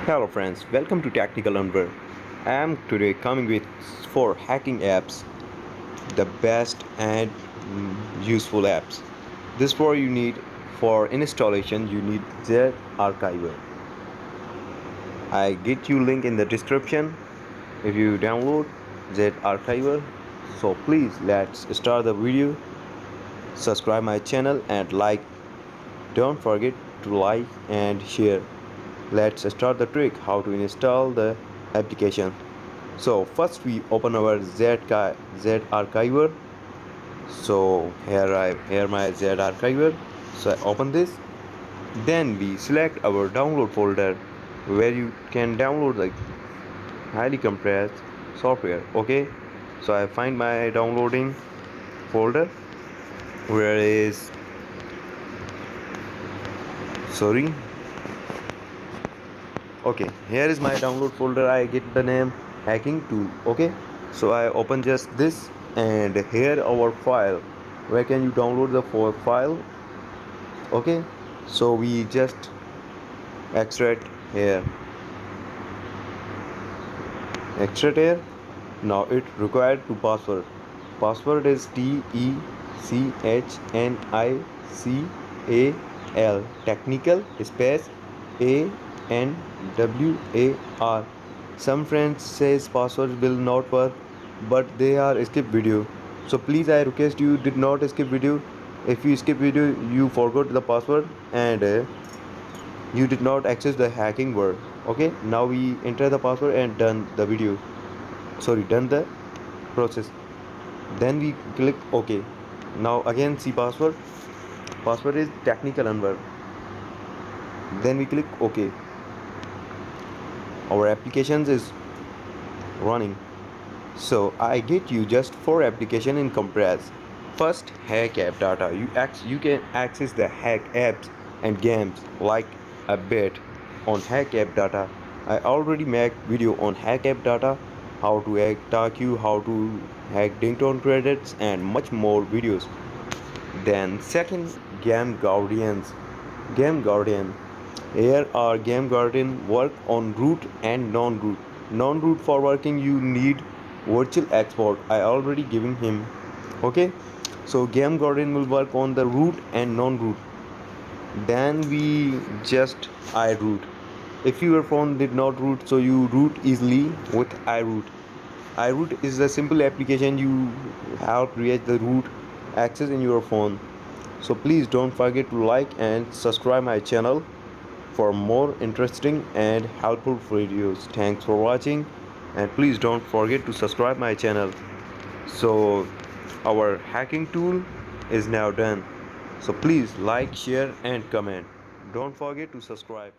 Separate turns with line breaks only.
Hello friends, welcome to Technical Unver. I am today coming with 4 hacking apps, the best and useful apps. This 4 you need for installation. You need Z Archiver. I get you link in the description if you download Z Archiver. So please let's start the video. Subscribe my channel and like. Don't forget to like and share. Let's start the trick how to install the application. So first we open our Z Archiver. So here my Z Archiver. So I open this. Then we select our download folder where you can download the highly compressed software. Okay. So I find my downloading folder where is sorry okay, here is my download folder. I get the name hacking tool. Okay, so I open just this, and here our file where can you download the file. Okay, so we just extract here. Now it required to password is TECHNICAL technical space ANWAR. Some friends says password will not work, but they are skip video. So please I request you did not skip video. If you skip video, you forgot the password and you did not access the hacking word. Okay, now we enter the password and done the video. Done the process. Then we click OK. Now again see password. Password is technical unver. Then we click OK. Our applications is running. So I get you just 4 application in compress. First, hack app data. You can access the hack apps and games like a bit on hack app data. I already made video on hack app data, how to hack TAQ, how to hack Dingtone credits and much more videos. Then second, Game Guardian. Here our Game Guardian work on root and non-root. Non-root for working you need virtual export. I already given him. Okay, so Game Guardian will work on the root and non-root. Then we just iRoot. If your phone did not root, so you root easily with iRoot. iRoot is a simple application you help create the root access in your phone. So please don't forget to like and subscribe my channel for more interesting and helpful videos. Thanks for watching, and please don't forget to subscribe my channel. So our hacking tool is now done. So please like, share and comment. Don't forget to subscribe.